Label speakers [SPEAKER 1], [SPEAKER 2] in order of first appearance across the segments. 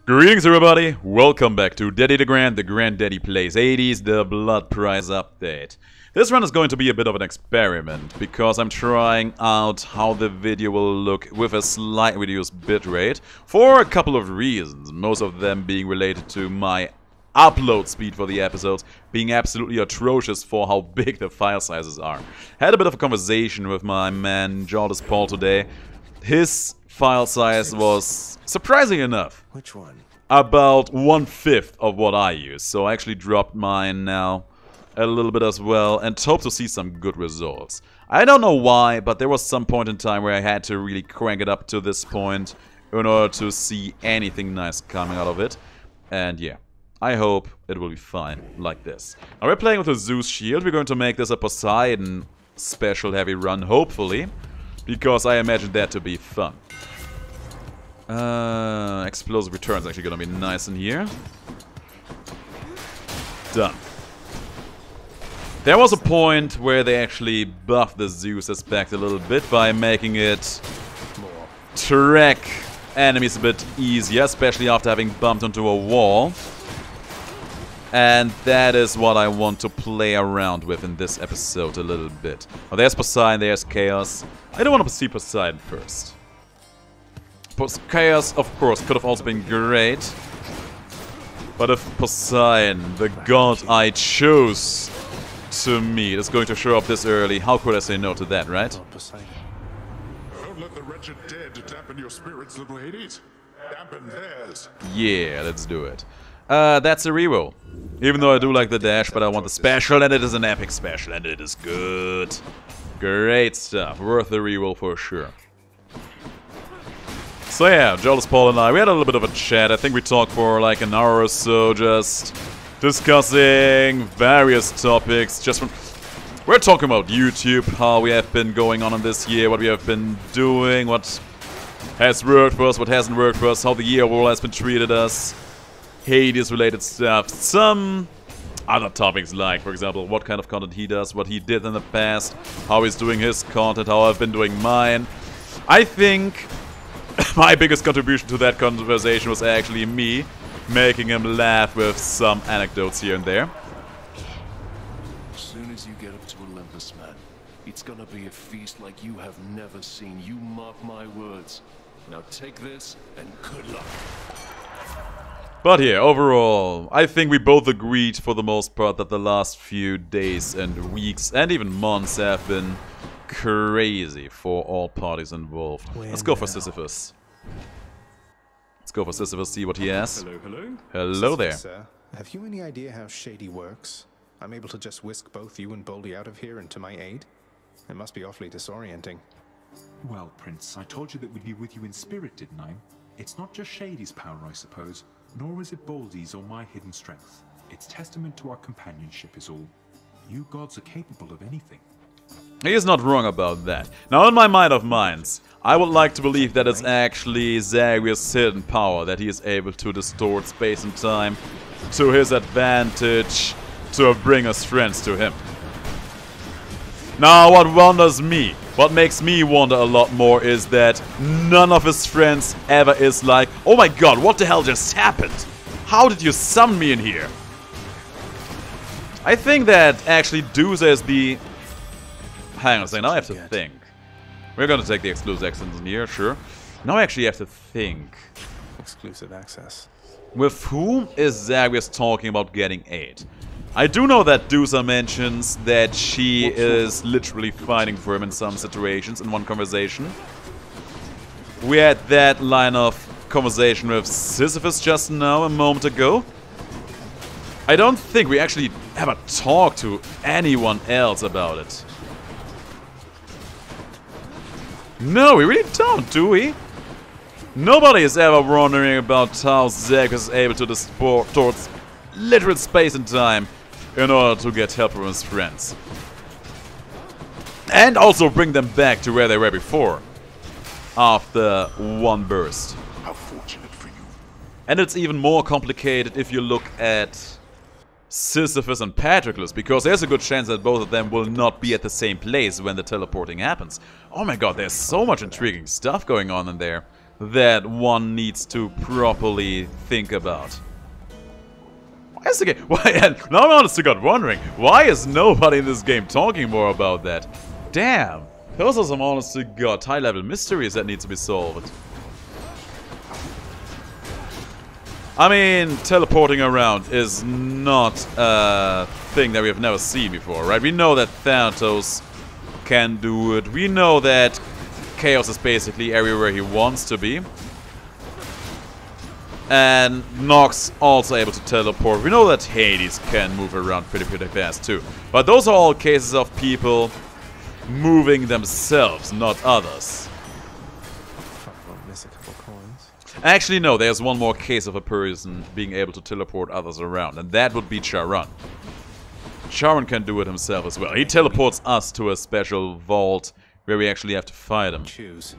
[SPEAKER 1] Greetings everybody, welcome back to Daddy DeGrand, the Granddaddy Plays 80s, the Blood Prize update. This run is going to be a bit of an experiment, because I'm trying out how the video will look with a slight reduced bitrate, for a couple of reasons, most of them being related to my upload speed for the episodes being absolutely atrocious for how big the file sizes are. Had a bit of a conversation with my man Jordan Paul today. His file size was, surprising enough,
[SPEAKER 2] which one?
[SPEAKER 1] About 1/5 of what I use. So I actually dropped mine now a little bit as well and hope to see some good results. I don't know why, but there was some point in time where I had to really crank it up to this point in order to see anything nice coming out of it. And yeah, I hope it will be fine like this. Now we're playing with a Zeus shield. We're going to make this a Poseidon special heavy run, hopefully, because I imagine that to be fun. Explosive return's actually gonna be nice in here. Done. There was a point where they actually buffed the Zeus aspect a little bit by making it track enemies a bit easier, especially after having bumped onto a wall. And that is what I want to play around with in this episode a little bit. Oh, there's Poseidon, there's Chaos. I don't want to see Poseidon first. Chaos, of course, could have also been great. But if Poseidon, the god I chose to meet, is going to show up this early, how could I say no to that, right?
[SPEAKER 3] Don't let the wretched dead dampen your spirits, little Hades. Dampen theirs.
[SPEAKER 1] Yeah, let's do it. That's a reroll. Even though I do like the dash, but I want the special, and it is an epic special, and it is good. Great stuff. Worth the reroll for sure. So yeah, Jolas Paul and I, we had a little bit of a chat. I think we talked for like an hour or so, just discussing various topics. We're talking about YouTube, how we have been going on in this year, what we have been doing, what has worked for us, what hasn't worked for us, how the year overall has been treated us, Hades-related stuff, some other topics like, for example, what kind of content he does, what he did in the past, how he's doing his content, how I've been doing mine. I think my biggest contribution to that conversation was actually me making him laugh with some anecdotes here and there.
[SPEAKER 2] As soon as you get up to Olympus, man, it's gonna be a feast like you have never seen. You mark my words. Now take this and good luck.
[SPEAKER 1] But yeah, overall, I think we both agreed for the most part that the last few days and weeks and even months have been crazy for all parties involved. Let's go for Sisyphus. Let's go for Sisyphus, see what he has.
[SPEAKER 4] Hello, hello.
[SPEAKER 1] Hello there.
[SPEAKER 5] Sir, have you any idea how Shady works? I'm able to just whisk both you and Baldy out of here and to my aid? It must be awfully disorienting.
[SPEAKER 4] Well, Prince, I told you that we'd be with you in spirit, didn't I? It's not just Shady's power, I suppose, nor is it Baldy's or my hidden strength. It's testament to our companionship is all. You gods are capable of anything.
[SPEAKER 1] He is not wrong about that. Now, in my mind of minds, I would like to believe that it's actually Zagreus' hidden power, that he is able to distort space and time to his advantage to bring us friends to him. Now, what wonders me, what makes me wonder a lot more is that none of his friends ever is like, oh my god, what the hell just happened? How did you summon me in here? I think that actually Zeus is the... Hang on a second, now I have to think. We're gonna take the exclusive access in here, sure. Now I actually have to think.
[SPEAKER 5] Exclusive access.
[SPEAKER 1] With whom is Zagreus talking about getting aid? I do know that Dusa mentions that she is literally fighting for him in some situations in one conversation. We had that line of conversation with Sisyphus just now, a moment ago. I don't think we actually ever talked to anyone else about it. No, we really don't, do we? Nobody is ever wondering about how Zagreus is able to distort towards literal space and time in order to get help from his friends. And also bring them back to where they were before. After one burst.
[SPEAKER 3] How fortunate for you.
[SPEAKER 1] And it's even more complicated if you look at Sisyphus and Patroclus, because there's a good chance that both of them will not be at the same place when the teleporting happens. Oh my god, there's so much intriguing stuff going on in there. that one needs to properly think about. Why is the game... Why, and now I'm honestly got wondering, why is nobody in this game talking more about that? Damn. Those are some honest to god high-level mysteries that need to be solved. I mean, teleporting around is not a thing that we have never seen before, right? We know that Thanatos can do it. We know that Chaos is basically everywhere he wants to be. And Nox also able to teleport. We know that Hades can move around pretty fast too. But those are all cases of people moving themselves, not others.
[SPEAKER 5] Won't miss a couple coins.
[SPEAKER 1] Actually, no, there's one more case of a person being able to teleport others around, and that would be Charon. Charon can do it himself as well. He teleports us to a special vault where we actually have to fight him.
[SPEAKER 5] Choose.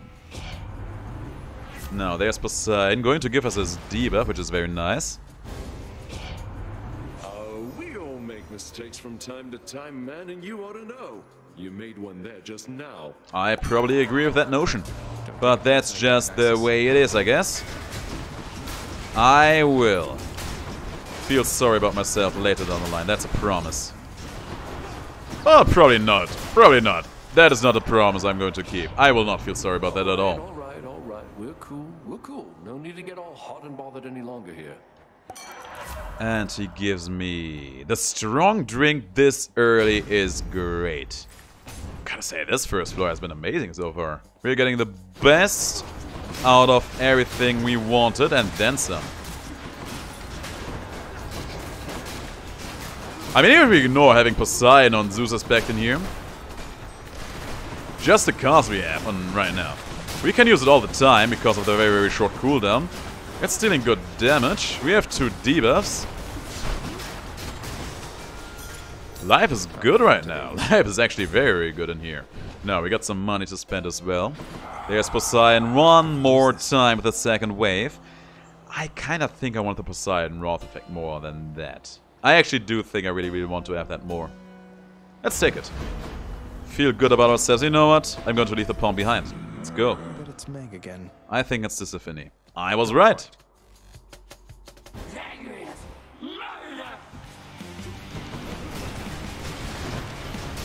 [SPEAKER 1] Now, there's Poseidon going to give us his debuff, which is very nice.
[SPEAKER 2] We all make mistakes from time to time, man, and you ought to know. You made one there just now.
[SPEAKER 1] I probably agree with that notion. But that's just the way it is, I guess. I will feel sorry about myself later down the line, that's a promise. Oh, probably not. Probably not. That is not a promise I'm going to keep. I will not feel sorry about that at all.
[SPEAKER 2] All right. We're cool. No need to get all hot and bothered any longer here.
[SPEAKER 1] And he gives me... The strong drink this early is great. Gotta say, this first floor has been amazing so far. We're getting the best out of everything we wanted and then some. I mean, even if we ignore having Poseidon on Zeus back in here, just the cast we have on right now. We can use it all the time because of the very short cooldown. It's dealing good damage. We have 2 debuffs. Life is good right now. Life is actually very good in here. Now, we got some money to spend as well. There's Poseidon one more time with the second wave. I kind of think I want the Poseidon Wrath effect more than that. I actually do think I really want to have that more. Let's take it. Feel good about ourselves. You know what? I'm going to leave the pawn behind. Let's go.
[SPEAKER 5] But it's Meg again.
[SPEAKER 1] I think it's Persephone. I was right.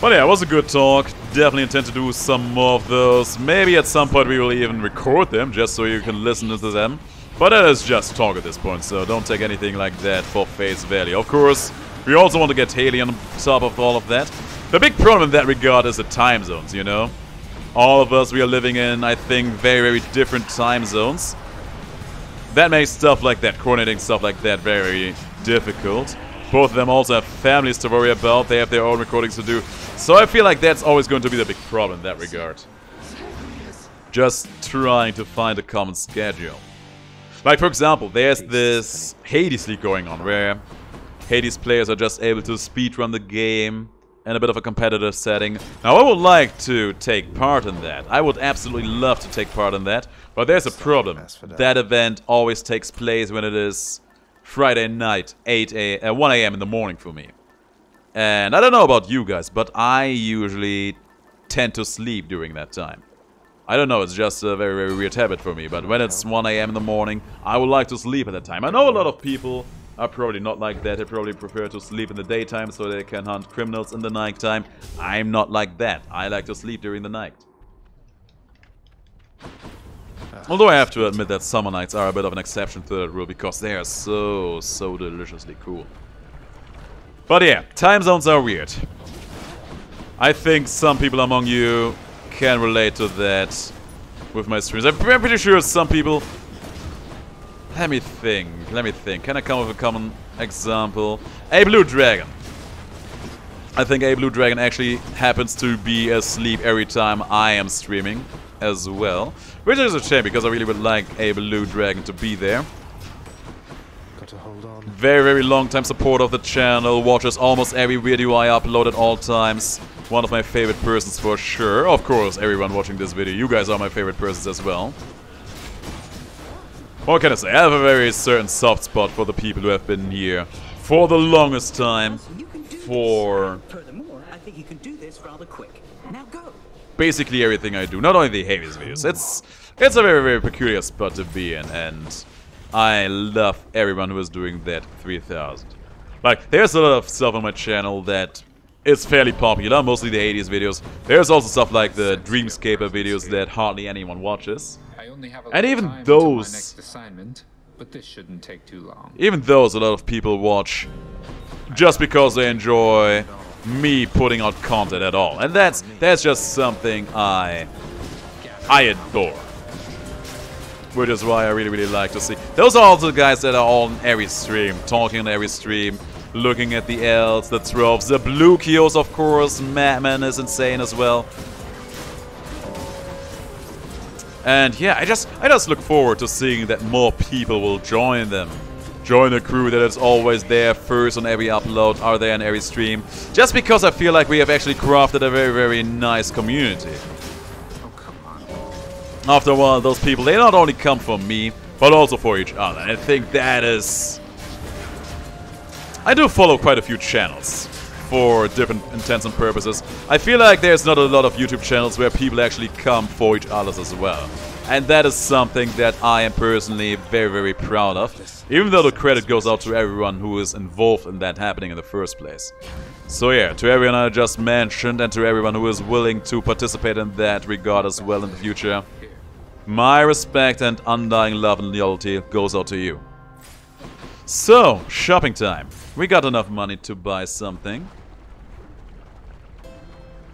[SPEAKER 1] But yeah, it was a good talk. Definitely intend to do some more of those. Maybe at some point we will even record them, just so you can listen to them. But that is just talk at this point, so don't take anything like that for face value. Of course, we also want to get Haley on top of all of that. The big problem in that regard is the time zones, you know? All of us, we are living in, I think, very different time zones. That makes stuff like that, coordinating stuff like that, very difficult. Both of them also have families to worry about. They have their own recordings to do. So I feel like that's always going to be the big problem in that regard. Just trying to find a common schedule. Like, for example, there's this Hades League going on, where Hades players are just able to speedrun the game in a bit of a competitive setting. Now, I would like to take part in that. I would absolutely love to take part in that. But there's a problem. That event always takes place when it is Friday night, 1 a.m. in the morning for me. And I don't know about you guys, but I usually tend to sleep during that time. I don't know, it's just a very weird habit for me, but when it's 1 a.m. in the morning, I would like to sleep at that time. I know a lot of people are probably not like that. They probably prefer to sleep in the daytime so they can hunt criminals in the nighttime. I'm not like that. I like to sleep during the night. Although I have to admit that summer nights are a bit of an exception to that rule because they are so deliciously cool. But yeah, time zones are weird. I think some people among you can relate to that with my streams. I'm pretty sure some people... Let me think. Can I come up with a common example? A Blue Dragon. I think A Blue Dragon actually happens to be asleep every time I am streaming as well. Which is a shame because I really would like A Blue Dragon to be there.
[SPEAKER 5] Got to hold on.
[SPEAKER 1] Very long time supporter of the channel. Watches almost every video I upload at all times. One of my favorite persons for sure. Of course, everyone watching this video, you guys are my favorite persons as well. What can I say? I have a very certain soft spot for the people who have been here for the longest time.
[SPEAKER 6] Furthermore, I think you can do this rather quick. Now go.
[SPEAKER 1] basically everything I do. Not only the Hades videos. It's a very, very peculiar spot to be in, and I love everyone who is doing that 3000. Like, there's a lot of stuff on my channel that is fairly popular, mostly the Hades videos. There's also stuff like the Dreamscaper videos that hardly anyone watches.
[SPEAKER 6] I only have a
[SPEAKER 1] And
[SPEAKER 6] little
[SPEAKER 1] even
[SPEAKER 6] time until my
[SPEAKER 1] those,
[SPEAKER 6] next assignment, but this shouldn't take too long.
[SPEAKER 1] even those a lot of people watch just because they enjoy me putting out content at all. And that's just something I adore. Which is why I really, really like to see. Those are also the guys that are on every stream, talking on every stream, looking at the Ls, the tropes, the blue Kios, of course. Madman is insane as well. And yeah, I just look forward to seeing that more people will join them. Join the crew that is always there first on every upload, are there on every stream. Just because I feel like we have actually crafted a very, very nice community. After a while, those people, they not only come for me, but also for each other. And I think that is... I do follow quite a few channels for different intents and purposes. I feel like there's not a lot of YouTube channels where people actually come for each other as well. And that is something that I am personally very, very proud of. Even though the credit goes out to everyone who is involved in that happening in the first place. So yeah, to everyone I just mentioned and to everyone who is willing to participate in that regard as well in the future, my respect and undying love and loyalty goes out to you. So, shopping time. We got enough money to buy something.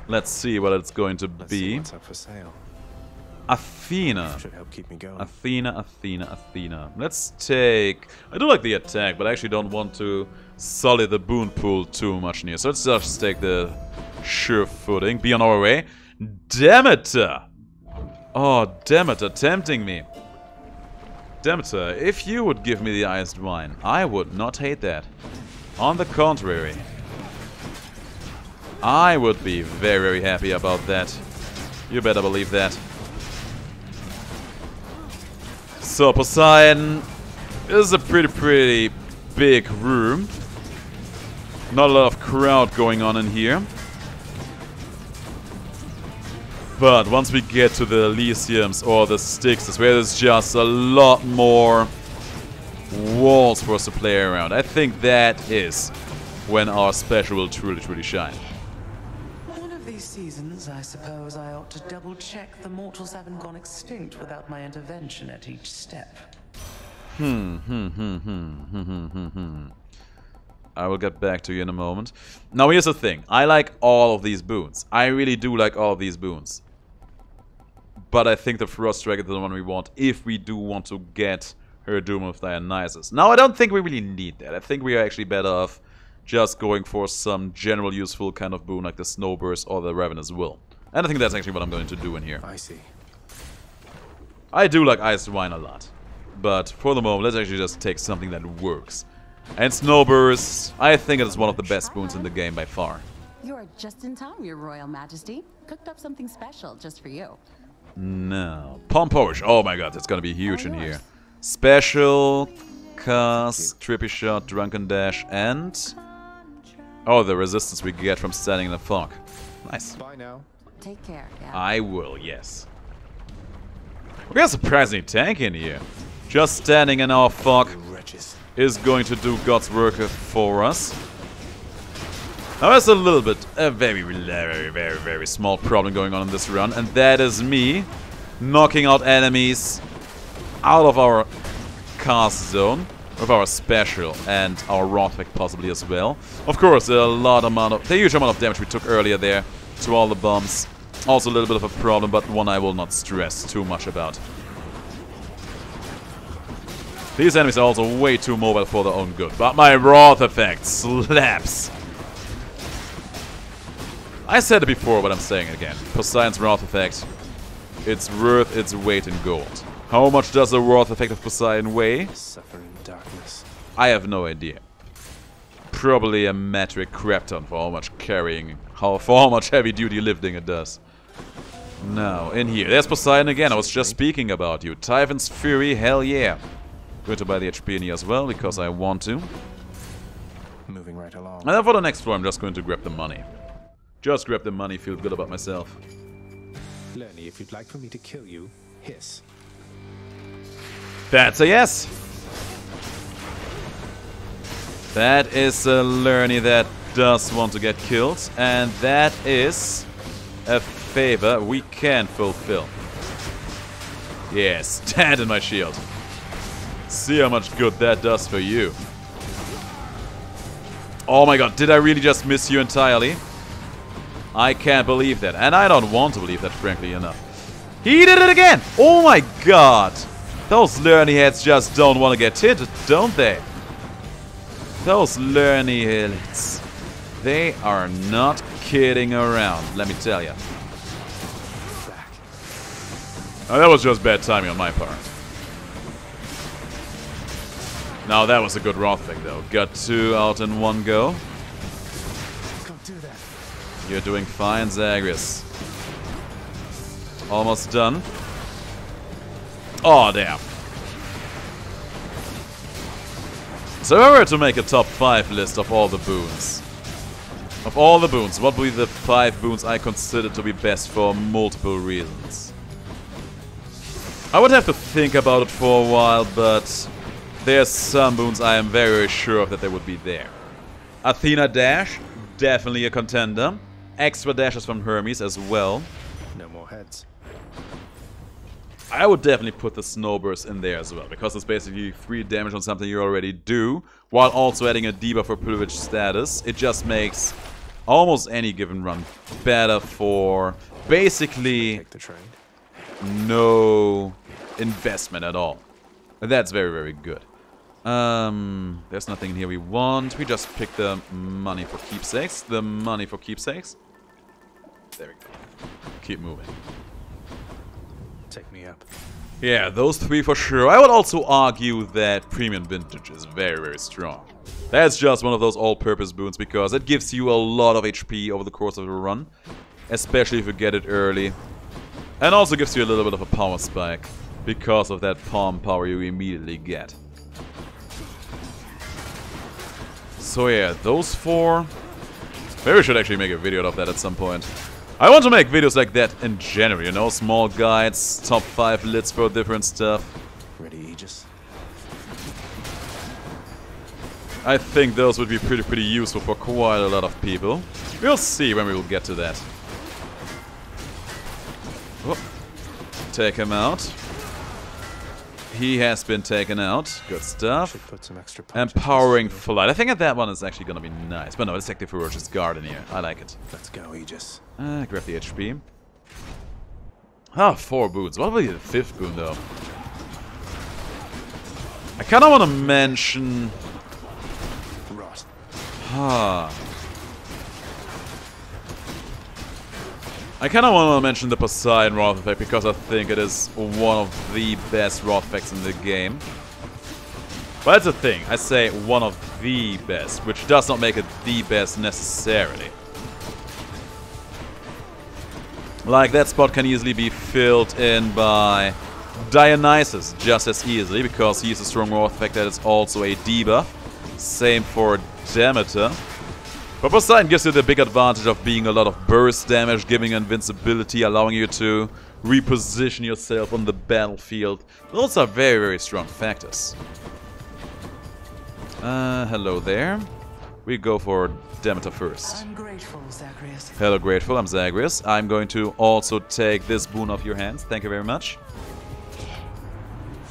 [SPEAKER 1] Let's see what it's going to be.
[SPEAKER 5] What's up for sale?
[SPEAKER 1] Athena.
[SPEAKER 5] Should help keep me going.
[SPEAKER 1] Athena. Let's take... I do like the attack, but I actually don't want to sully the boon pool too much near. So let's just take the sure footing. Be on our way. Demeter! Oh, Demeter, tempting me. Demeter, if you would give me the iced wine, I would not hate that. On the contrary, I would be very, very happy about that. You better believe that. So, Poseidon, this is a pretty big room. Not a lot of crowd going on in here. But once we get to the ELYSIUMs or the STYX, where there's just a lot more walls for us to play around. I think that is when our special will truly shine.
[SPEAKER 7] One of these seasons, I suppose I ought to double-check the mortals haven't gone extinct without my intervention at each step.
[SPEAKER 1] I will get back to you in a moment. Now here's the thing. I like all of these boons. I really do like all of these boons. But I think the Frost Strike is the one we want if we do want to get her Doom of Dionysus. Now I don't think we really need that. I think we are actually better off just going for some general useful kind of boon like the Snowburst or the Ravenous Will. And I think that's actually what I'm going to do in here.
[SPEAKER 5] I see.
[SPEAKER 1] I do like Iced Wine a lot. But for the moment, let's actually just take something that works. And Snowburst, I think it is one of the best boons in the game by far.
[SPEAKER 8] You're just in time, Your Royal Majesty. Cooked up something special just for you.
[SPEAKER 1] No. Pomposh. Oh my god, that's gonna be huge in here. Special, cast, trippy shot, drunken dash, and... oh, the resistance we get from standing in the fog. Nice.
[SPEAKER 5] Bye now.
[SPEAKER 8] Take care, yeah.
[SPEAKER 1] I will, yes. We got surprisingly tanky in here. Just standing in our fog is going to do God's work for us. Now there's a little bit, a very small problem going on in this run, and that is me knocking out enemies out of our cast zone with our special and our raw effect possibly as well. Of course, the huge amount of damage we took earlier there to all the bombs. Also a little bit of a problem, but one I will not stress too much about. These enemies are also way too mobile for their own good, but my Wrath effect slaps. I said it before, but I'm saying it again. Poseidon's Wrath effect, it's worth its weight in gold. How much does the Wrath effect of Poseidon weigh?
[SPEAKER 5] Suffering darkness.
[SPEAKER 1] I have no idea. Probably a metric crap ton for how much carrying, for how much heavy duty lifting it does. Now, in here, there's Poseidon again. I was just speaking about you. Typhon's Fury, hell yeah. Going to buy the HP in here as well, because I want to.
[SPEAKER 5] Moving right along.
[SPEAKER 1] And then for the next floor, I'm just going to grab the money. Just grab the money, feel good about myself.
[SPEAKER 5] Lerny, if you'd like for me to kill you, hiss.
[SPEAKER 1] That's a yes. That is a Lerny that does want to get killed, and that is a favor we can fulfill. Yes, stand in my shield. See how much good that does for you. Oh my god, did I really just miss you entirely? I can't believe that, and I don't want to believe that, frankly enough. He did it again! Oh my god! Those Lerny heads just don't want to get tinted, don't they? Those Lerny heads. They are not kidding around, let me tell you. Oh, that was just bad timing on my part. Now that was a good raw thing though. Got 2 out in one go.
[SPEAKER 5] Can't do that.
[SPEAKER 1] You're doing fine, Zagreus. Almost done. Oh damn. So if I were to make a top 5 list of all the boons. Of all the boons, what would be the 5 boons I consider to be best for multiple reasons? I would have to think about it for a while, but there's some boons I am very, very sure of that they would be there. Athena Dash, definitely a contender. Extra dashes from Hermes as well.
[SPEAKER 5] No more heads.
[SPEAKER 1] I would definitely put the Snowburst in there as well, because it's basically 3 damage on something you already do, while also adding a debuff for privilege status. It just makes almost any given run better for basically
[SPEAKER 5] Take the trade.
[SPEAKER 1] no investment at all. That's very, very good. There's nothing in here we want. We just pick the money for keepsakes. The money for keepsakes. There we go. Keep moving.
[SPEAKER 5] Take me up.
[SPEAKER 1] Yeah, those 3 for sure. I would also argue that Premium Vintage is very, very strong. That's just one of those all-purpose boons because it gives you a lot of HP over the course of the run. Especially if you get it early. And also gives you a little bit of a power spike because of that palm power you immediately get. So yeah, those 4. Maybe we should actually make a video of that at some point. I want to make videos like that in general, you know, small guides, top 5 lists for different stuff.
[SPEAKER 5] Ready, Aegis?
[SPEAKER 1] I think those would be pretty useful for quite a lot of people. We'll see when we will get to that. Oh. Take him out. He has been taken out. Good stuff.
[SPEAKER 5] Should put some extra punch
[SPEAKER 1] Empowering
[SPEAKER 5] into this.
[SPEAKER 1] Flight. I think that one is actually gonna be nice. But no, it's Active Ferocious Guard in here. I like it.
[SPEAKER 5] Let's go, Aegis.
[SPEAKER 1] Grab the HP. Ah, 4 boons. What will be the 5th boon, though? I kinda wanna mention...
[SPEAKER 5] Rot.
[SPEAKER 1] I kinda wanna mention the Poseidon Wrath effect because I think it is one of the best Wrath effects in the game. But that's the thing. I say one of the best, which does not make it the best necessarily. Like, that spot can easily be filled in by Dionysus just as easily, because he's a strong Wrath effect that is also a debuff. Same for Demeter. But Poseidon gives you the big advantage of being a lot of burst damage, giving invincibility, allowing you to reposition yourself on the battlefield. Those are very, very strong factors. Hello there. We go for Demeter first.
[SPEAKER 7] I'm grateful, Zagreus.
[SPEAKER 1] Hello, grateful. I'm Zagreus. I'm going to also take this boon off your hands. Thank you very much.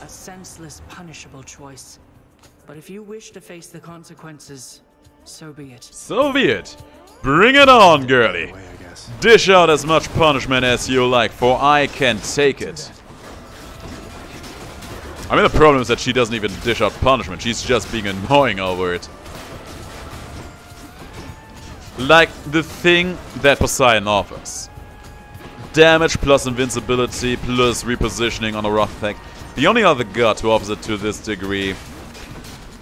[SPEAKER 9] A senseless, punishable choice. But if you wish to face the consequences, so be it.
[SPEAKER 1] So be it. Bring it on, girlie.
[SPEAKER 5] Way, I guess.
[SPEAKER 1] Dish out as much punishment as you like, for I can take it. I mean, the problem is that she doesn't even dish out punishment. She's just being annoying over it. Like the thing that Poseidon offers. Damage plus invincibility plus repositioning on a Wrath effect. The only other god who offers it to this degree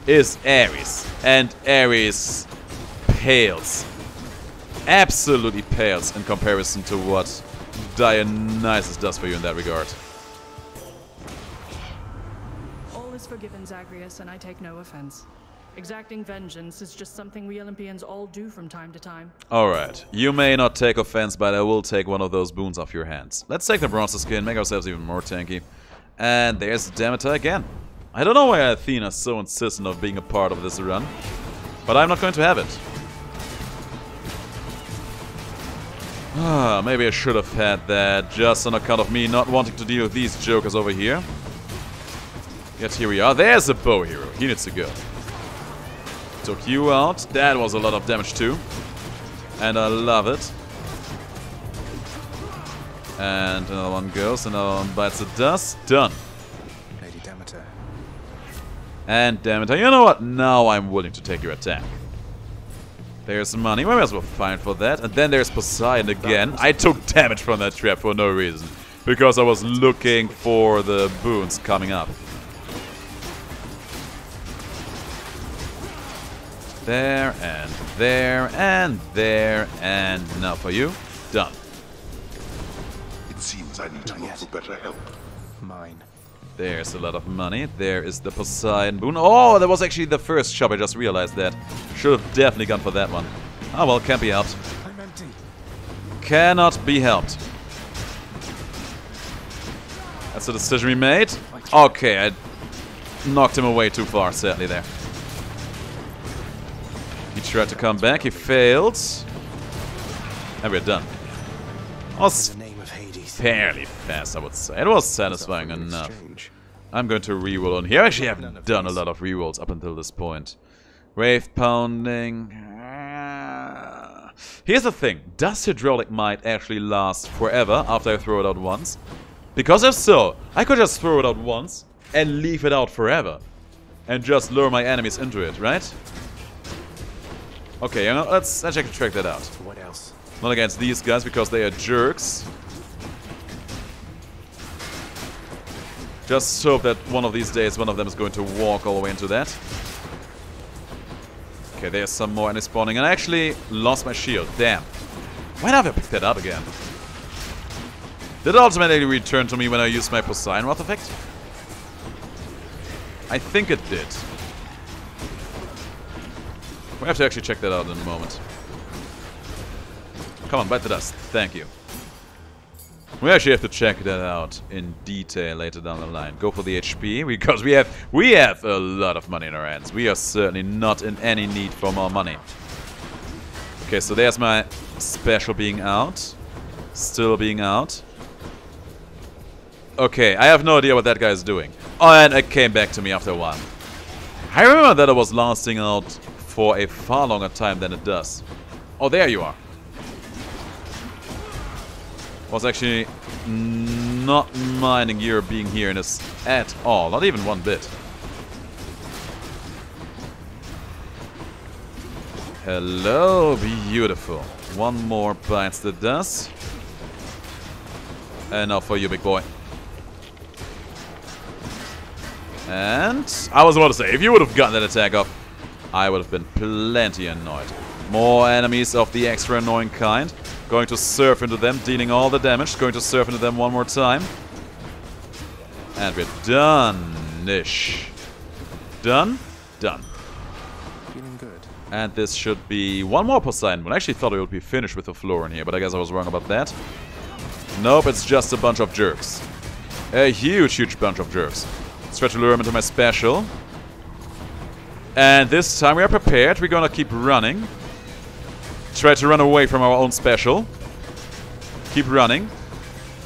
[SPEAKER 1] is Ares. And Ares pales. Absolutely pales in comparison to what Dionysus does for you in that regard.
[SPEAKER 9] All is forgiven, Zagreus, and I take no offense. Exacting vengeance is just something we Olympians all do from time to time.
[SPEAKER 1] Alright, you may not take offense, but I will take one of those boons off your hands. Let's take the bronze skin, make ourselves even more tanky. And there's Demeter again. I don't know why Athena's so insistent of being a part of this run, but I'm not going to have it. Maybe I should have had that, just on account of me not wanting to deal with these jokers over here. Yet here we are. There's a bow hero. He needs to go. Took you out. That was a lot of damage too. And I love it. And another one goes, another one bites the dust. Done.
[SPEAKER 5] Lady Demeter.
[SPEAKER 1] And Demeter, you know what? Now I'm willing to take your attack. There's money. We might as well find for that. And then there's Poseidon again. I took damage from that trap for no reason. Because I was looking for the boons coming up. There, and there, and there, and now for you. Done.
[SPEAKER 3] It seems I need to look for better help.
[SPEAKER 5] Mine.
[SPEAKER 1] There's a lot of money. There is the Poseidon boon. Oh, that was actually the first shop. I just realized that. Should have definitely gone for that one. Oh well, can't be helped.
[SPEAKER 5] I'm empty.
[SPEAKER 1] Cannot be helped. That's a decision we made. Okay, I knocked him away too far, sadly, there. He tried to come back, he failed. And we're done. Was fairly fast, I would say. It was satisfying enough. I'm going to reroll on here. Actually, I haven't done a lot of rerolls up until this point. Wave pounding. Here's the thing. Does Hydraulic Might actually last forever after I throw it out once? Because if so, I could just throw it out once and leave it out forever. And just lure my enemies into it, right? Okay, let's actually track that out.
[SPEAKER 5] What else?
[SPEAKER 1] Not against these guys because they are jerks. Just hope that one of these days one of them is going to walk all the way into that. Okay, there's some more enemies spawning. And I actually lost my shield. Damn. Why not have I picked that up again? Did it automatically return to me when I used my Poseidon Wrath effect? I think it did. We have to actually check that out in a moment. Come on, bite the dust. Thank you. We actually have to check that out in detail later down the line. Go for the HP, because we have a lot of money in our hands. We are certainly not in any need for more money. Okay, so there's my special being out. Still being out. Okay, I have no idea what that guy is doing. Oh, and it came back to me after a while. I remember that it was lasting out for a far longer time than it does. Oh, there you are. Was actually not minding your being here in this at all. Not even one bit. Hello, beautiful. One more bites the dust. And now for you, big boy. And I was about to say, if you would have gotten that attack off, I would have been plenty annoyed. More enemies of the extra annoying kind. Going to surf into them, dealing all the damage. Going to surf into them one more time. And we're done-ish. Done? Done.
[SPEAKER 5] Feeling good.
[SPEAKER 1] And this should be one more Poseidon one. I actually thought it would be finished with a floor in here, but I guess I was wrong about that. Nope, it's just a bunch of jerks. A huge, huge bunch of jerks. Let's try to lure him into my special. And this time we are prepared. We're gonna keep running. Try to run away from our own special. Keep running.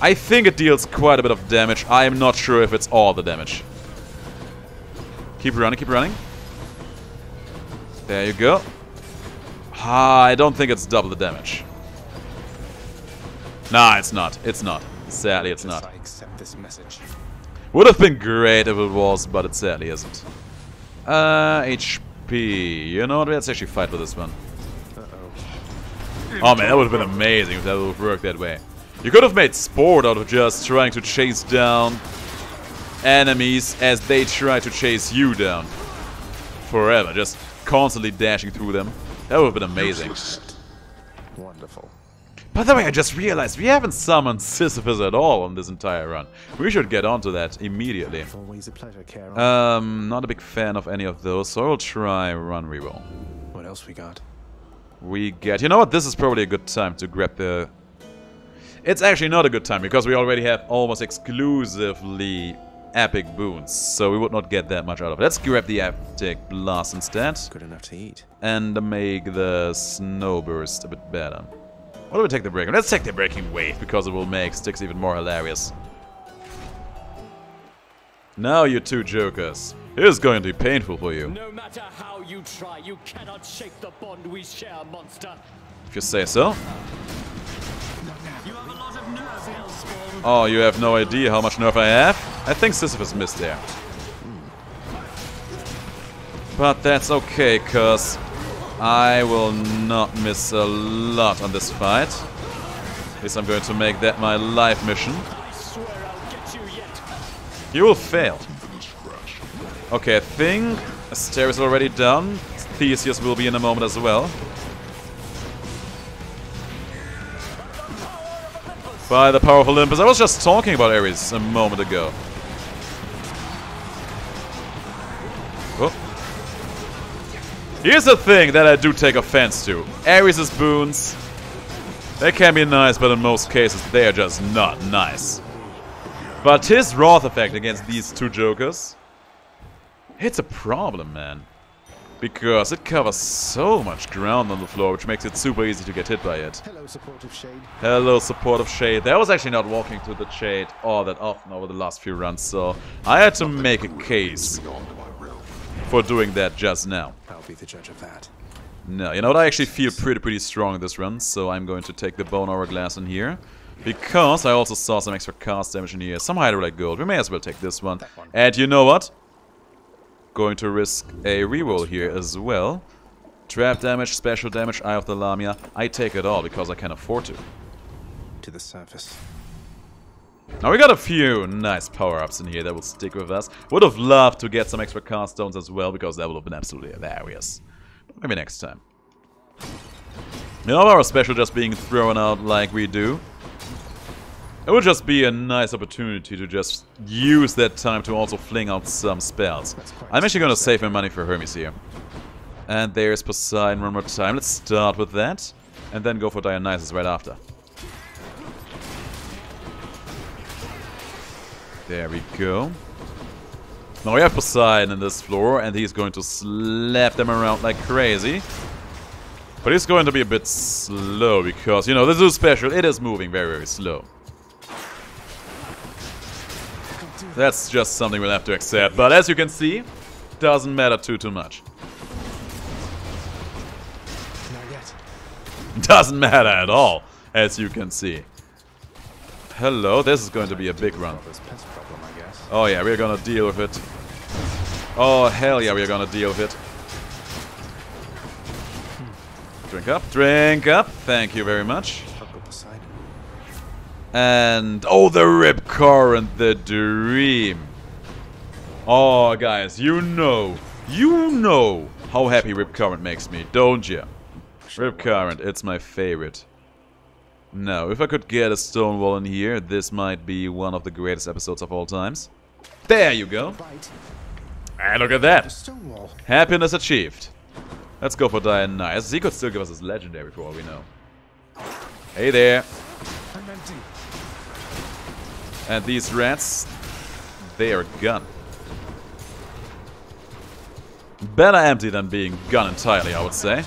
[SPEAKER 1] I think it deals quite a bit of damage. I am not sure if it's all the damage. Keep running, keep running. There you go. I don't think it's double the damage. Nah, it's not. It's not. Sadly, it's not.
[SPEAKER 5] I accept this message.
[SPEAKER 1] Would have been great if it was, but it sadly isn't. HP. You know what? Let's actually fight for this one. Oh man, that would have been amazing if that would have worked that way. You could have made sport out of just trying to chase down enemies as they try to chase you down. Forever, just constantly dashing through them. That would have been amazing.
[SPEAKER 5] Wonderful.
[SPEAKER 1] By the way, I just realized we haven't summoned Sisyphus at all on this entire run. We should get onto that immediately.
[SPEAKER 5] Always a pleasure, Charon.
[SPEAKER 1] Not a big fan of any of those, so I'll try run reroll.
[SPEAKER 5] What else we got?
[SPEAKER 1] We get... You know what? This is probably a good time to grab the... It's actually not a good time, because we already have almost exclusively epic boons, so we would not get that much out of it. Let's grab the epic blast instead.
[SPEAKER 5] Good enough to eat.
[SPEAKER 1] And make the snow burst a bit better. What do we take the breaking? Let's take the breaking wave, because it will make STYX even more hilarious. Now, you two jokers. It is going to be painful for you.
[SPEAKER 10] No matter how you try, you cannot shake the bond we share, monster.
[SPEAKER 1] If you say so.
[SPEAKER 10] You have a lot of nerve, Hellspawn.
[SPEAKER 1] Oh, you have no idea how much nerve I have? I think Sisyphus missed there. But that's okay, cause I will not miss a lot on this fight. At least I'm going to make that my life mission.
[SPEAKER 10] I swear I'll get you yet.
[SPEAKER 1] You will fail. Okay, I think Aster is already done. Theseus will be in a moment as well. By the power of Olympus. I was just talking about Ares a moment ago. Oh. Here's the thing that I do take offense to. Ares' boons, they can be nice, but in most cases they are just not nice. But his Wrath effect against these two jokers, it's a problem, man. Because it covers so much ground on the floor, which makes it super easy to get hit by it.
[SPEAKER 5] Hello, supportive shade.
[SPEAKER 1] Hello, supportive shade. I was actually not walking to the shade all that often over the last few runs, so I had to make a case for doing that just now.
[SPEAKER 5] I'll be the judge of that.
[SPEAKER 1] No, you know what? I actually feel pretty strong in this run, so I'm going to take the Bone Hourglass in here. Because I also saw some extra cast damage in here. Some Hydrolite Gold. We may as well take this one. And you know what? Going to risk a reroll here as well. Trap damage, special damage, Eye of the Lamia. I take it all because I can afford to.
[SPEAKER 5] To the surface.
[SPEAKER 1] Now we got a few nice power-ups in here that will stick with us. Would have loved to get some extra cast stones as well, because that would have been absolutely hilarious. Maybe next time. You know, our special just being thrown out like we do. It would just be a nice opportunity to just use that time to also fling out some spells. I'm actually going to save my money for Hermes here. And there's Poseidon one more time. Let's start with that. And then go for Dionysus right after. There we go. Now we have Poseidon in this floor, and he's going to slap them around like crazy. But he's going to be a bit slow, because, you know, this is special. It is moving very slow. That's just something we'll have to accept. But as you can see, doesn't matter too much.
[SPEAKER 5] Not yet.
[SPEAKER 1] Doesn't matter at all, as you can see. Hello, this is going to be a big run. Oh yeah, we're gonna deal with it. Oh hell yeah, we're gonna deal with it. Drink up, drink up. Thank you very much. And oh, the Rip Current, the dream. Oh guys, you know how happy Rip Current makes me, don't you? Rip Current, it's my favorite. Now, if I could get a stone wall in here, this might be one of the greatest episodes of all times. There you go. And look at that. Happiness achieved. Let's go for Dionysus. He could still give us his legendary for all we know. Hey there. And these rats, they are gone. Better empty than being gone entirely, I would say.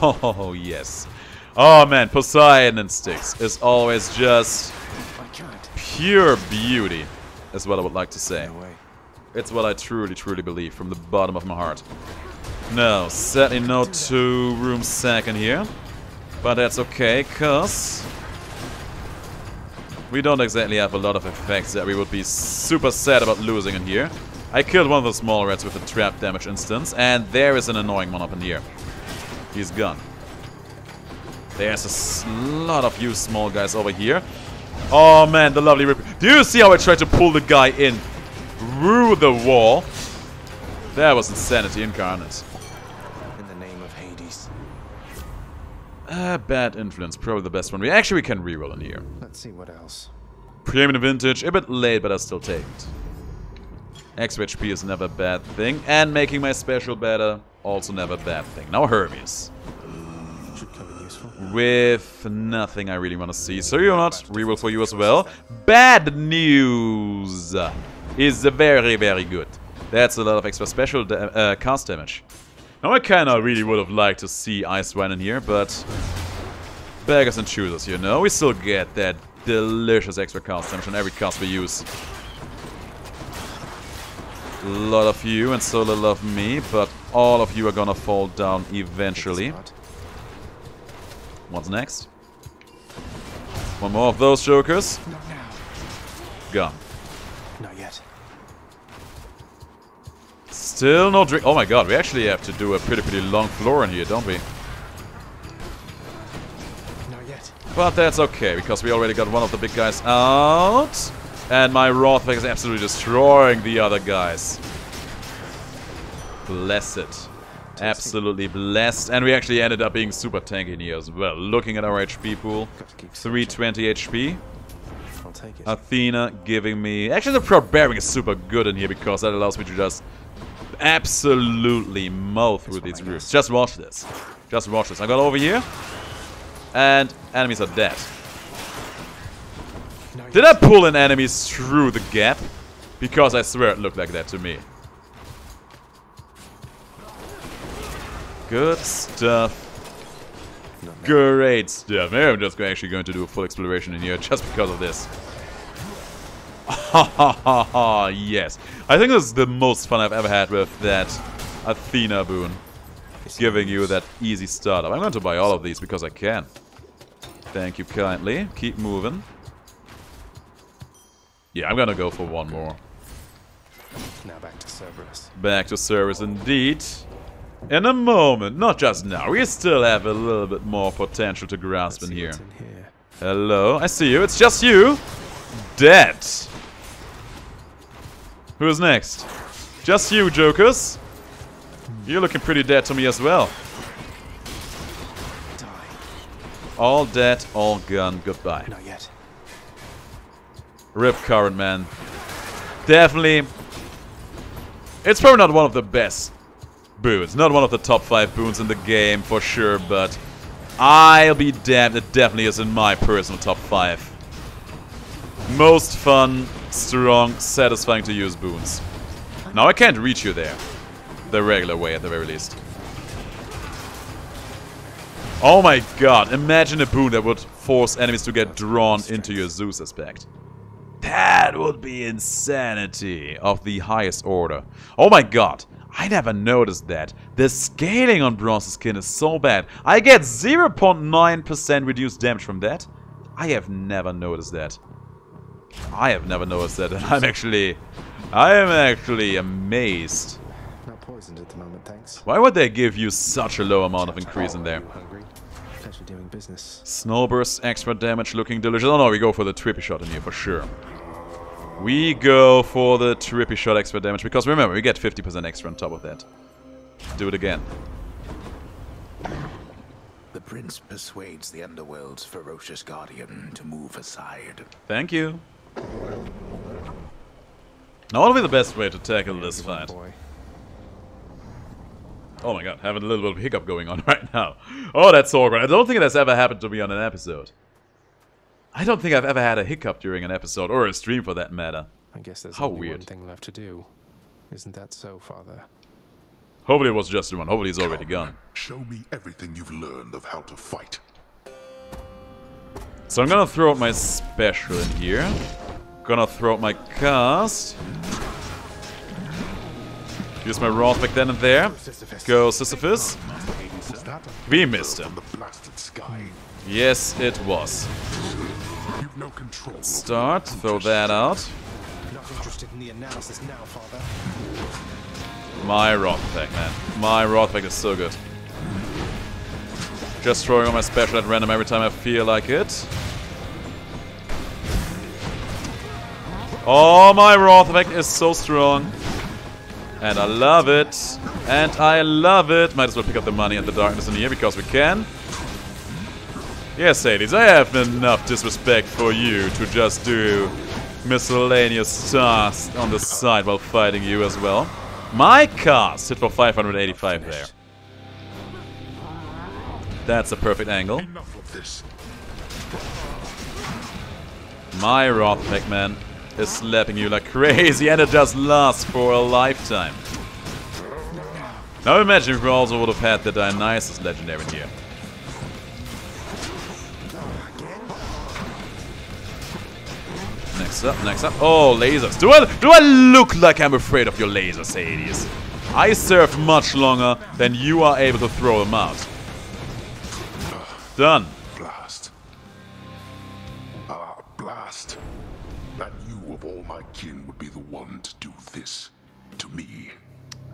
[SPEAKER 1] Oh, yes. Oh, man, Poseidon and STYX is always just pure beauty, is what I would like to say. It's what I truly believe from the bottom of my heart. No, certainly no 2-room sack in here. But that's okay, cause we don't exactly have a lot of effects that we would be super sad about losing in here. I killed one of the small rats with a trap damage instance, and there is an annoying one up in here. He's gone. There's a lot of you small guys over here. Oh man, the lovely rip. Do you see how I tried to pull the guy in through the wall? That was insanity incarnate.
[SPEAKER 5] In the name of Hades.
[SPEAKER 1] Bad influence, probably the best one. We can reroll in here.
[SPEAKER 5] Let's see what else.
[SPEAKER 1] Preeminent vintage, a bit late, but I still take it. Extra HP is never a bad thing, and making my special better, also never a bad thing. Now Hermes.
[SPEAKER 5] Should come in useful.
[SPEAKER 1] With nothing I really want to see. So you're not, reroll for you as well. Bad news is very, very good. That's a lot of extra special cast damage. Now I kinda really would have liked to see Ice Wine in here, but beggars and choosers, you know. We still get that delicious extra cast damage on every cast we use. A lot of you and so little of me, but all of you are gonna fall down eventually. What's next? One more of those jokers.
[SPEAKER 5] Not now.
[SPEAKER 1] Gone.
[SPEAKER 5] Not yet.
[SPEAKER 1] Still no drink. Oh my god, we actually have to do a pretty long floor in here, don't we?
[SPEAKER 5] Not yet.
[SPEAKER 1] But that's okay, because we already got one of the big guys out. And my Rothwag is absolutely destroying the other guys. Blessed. Absolutely blessed. And we actually ended up being super tanky in here as well. Looking at our HP pool. 320 HP.
[SPEAKER 5] I'll take it.
[SPEAKER 1] Athena giving me... Actually, the Proud Bearing is super good in here, because that allows me to just absolutely mow through these roofs. Just watch this. Just watch this. I got over here. And enemies are dead. Did I pull in enemies through the gap? Because I swear it looked like that to me. Good stuff. Great stuff. Maybe I'm just actually going to do a full exploration in here just because of this. Yes. I think this is the most fun I've ever had with that Athena boon. Giving you that easy startup. I'm going to buy all of these because I can. Thank you kindly. Keep moving. Yeah, I'm gonna go for one more.
[SPEAKER 5] Now back to Cerberus.
[SPEAKER 1] Back to service indeed. In a moment, not just now. We still have a little bit more potential to grasp in here. Hello, I see you. It's just you. Dead. Who's next? Just you, jokers. You're looking pretty dead to me as well. All dead, all gone. Goodbye.
[SPEAKER 5] Not yet.
[SPEAKER 1] Rip Current, man. Definitely. It's probably not one of the best boons. Not one of the top 5 boons in the game, for sure, but I'll be damned, it definitely is in my personal top 5. Most fun, strong, satisfying to use boons. Now I can't reach you there. The regular way, at the very least. Oh my god, imagine a boon that would force enemies to get drawn into your Zeus aspect. That would be insanity of the highest order. Oh my god, I never noticed that. The scaling on Bronze's skin is so bad. I get 0.9% reduced damage from that. I have never noticed that. I have never noticed that, and I am actually amazed.
[SPEAKER 5] Not poisoned at the moment, thanks.
[SPEAKER 1] Why would they give you such a low amount of increase in there?
[SPEAKER 5] Pleasure doing business.
[SPEAKER 1] Snowburst, extra damage, looking delicious. Oh no, we go for the trippy shot in here for sure. We go for the trippy shot extra damage because remember, we get 50% extra on top of that. Do it again.
[SPEAKER 11] The prince persuades the underworld's ferocious guardian to move aside.
[SPEAKER 1] Thank you. Now what will be the best way to tackle this fight? Oh my god, having a little bit of hiccup going on right now. Oh, that's so awkward. I don't think it has ever happened to me on an episode. I don't think I've ever had a hiccup during an episode, or a stream for that matter.
[SPEAKER 5] I guess there's
[SPEAKER 1] How
[SPEAKER 5] only
[SPEAKER 1] weird.
[SPEAKER 5] one thing left to do. Isn't that so, Father?
[SPEAKER 1] Hopefully it was just one. Hopefully he's already gone.
[SPEAKER 3] Show me everything you've learned of how to fight.
[SPEAKER 1] So I'm gonna throw out my special in here. Gonna throw out my cast. Use my Rothwag then and there. Go Sisyphus. We missed him. Yes, it was. Start. Throw that out.
[SPEAKER 5] Not interested in the analysis now, Father.
[SPEAKER 1] My Rothwag, man. My Rothwag is so good. Just throwing on my special at random every time I feel like it. Oh, my Rothwag is so strong. And I love it. And I love it. Might as well pick up the money and the darkness in here because we can. Yes, Hades, I have enough disrespect for you to just do miscellaneous tasks on the side while fighting you as well. My cast hit for 585 there. That's a perfect angle.
[SPEAKER 3] Enough of this.
[SPEAKER 1] My Wrath Pac-Man is slapping you like crazy, and it does last for a lifetime. Now imagine if we also would have had the Dionysus legendary in here. Next up. Oh, lasers. Do I look like I'm afraid of your lasers, Hades? I serve much longer than you are able to throw them out. Done.
[SPEAKER 3] Blast. Blast. That you of all my kin would be the one to do this to me.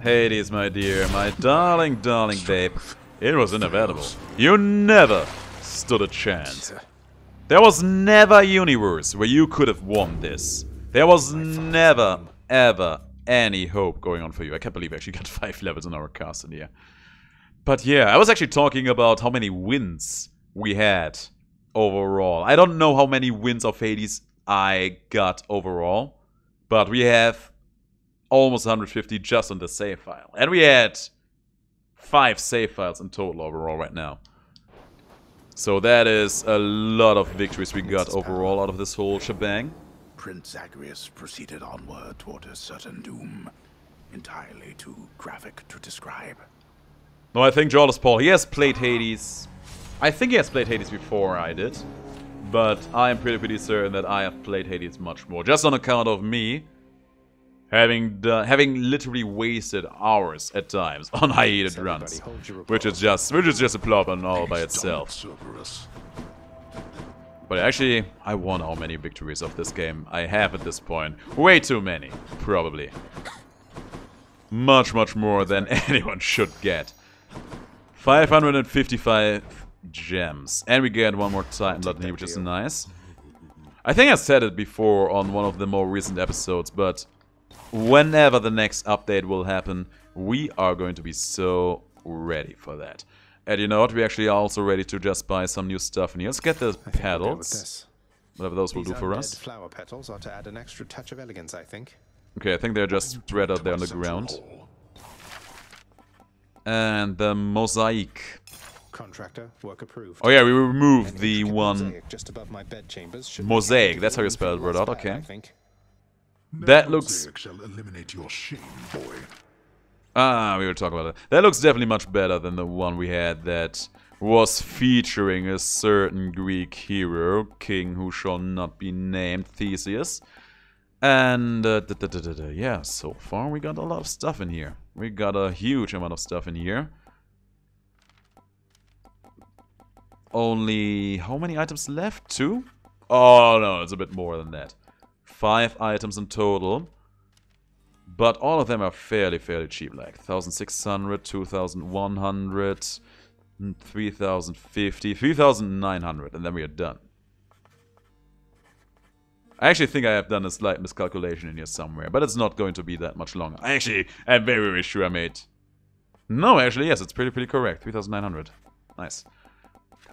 [SPEAKER 1] Hades, my dear, my darling, darling babe. It was inevitable. You never stood a chance. There was never a universe where you could have won this. There was never, ever any hope going on for you. I can't believe I actually got 5 levels in our cast in here. But yeah, I was actually talking about how many wins we had overall. I don't know how many wins of Hades I got overall, but we have almost 150 just on the save file. And we had 5 save files in total overall right now. So that is a lot of victories we got overall out of this whole shebang.
[SPEAKER 11] Prince Zagreus proceeded onward toward a certain doom, entirely too graphic to describe.
[SPEAKER 1] No, I think Jawless Paul, he has played Hades. I think he has played Hades before I did. But I am pretty certain that I have played Hades much more. Just on account of me having literally wasted hours at times on hiated runs, which is just a problem all by itself. But actually, I won how many victories of this game I have at this point. Way too many, probably. Much more than anyone should get. 555 gems, and we get one more Titan Blood in here, which is nice. I think I said it before on one of the more recent episodes, but whenever the next update will happen, we are going to be so ready for that. And you know what? We're actually also ready to just buy some new stuff in here. Let's get the petals. Whatever those will do for us.
[SPEAKER 5] Flower petals are to add an extra touch of elegance, I think.
[SPEAKER 1] Okay, I think they're just spread out there on the ground. And the mosaic.
[SPEAKER 5] Contractor, work approved.
[SPEAKER 1] Oh yeah, we removed the one
[SPEAKER 5] mosaic just above my bed chambers.
[SPEAKER 1] Mosaic. That's how you spell the word out. Okay. That looks.
[SPEAKER 3] Shall eliminate your shame, boy.
[SPEAKER 1] Ah, we were talking about that. That looks definitely much better than the one we had that was featuring a certain Greek hero, king who shall not be named, Theseus. And yeah, so far we got a lot of stuff in here. We got a huge amount of stuff in here. Only how many items left? 2? Oh no, it's a bit more than that. 5 items in total. But all of them are fairly cheap, like 1,600, 2,100, 3,050, 3,900, and then we are done. I actually think I have done a slight miscalculation in here somewhere, but it's not going to be that much longer. I actually am very sure I made... No, actually, yes, it's pretty correct. 3,900. Nice.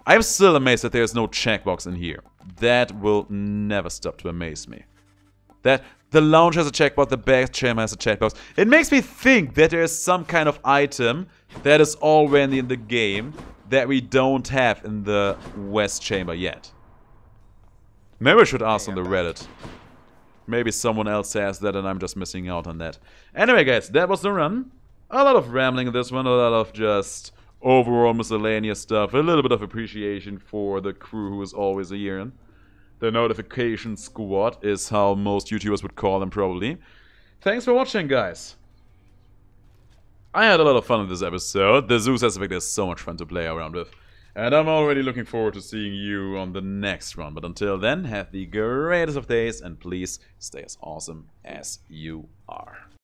[SPEAKER 1] I'm still amazed that there's no checkbox in here. That will never stop to amaze me. That the lounge has a checkbox, the back chamber has a checkbox. It makes me think that there is some kind of item that is already in the game that we don't have in the west chamber yet. Maybe I should ask on the Reddit. Maybe someone else has that and I'm just missing out on that. Anyway guys, that was the run. A lot of rambling in this one, a lot of just overall miscellaneous stuff. A little bit of appreciation for the crew who is always here. The notification squad is how most YouTubers would call them probably. Thanks for watching guys. I had a lot of fun in this episode. The Zeus aspect is so much fun to play around with. And I'm already looking forward to seeing you on the next one. But until then, have the greatest of days and please stay as awesome as you are.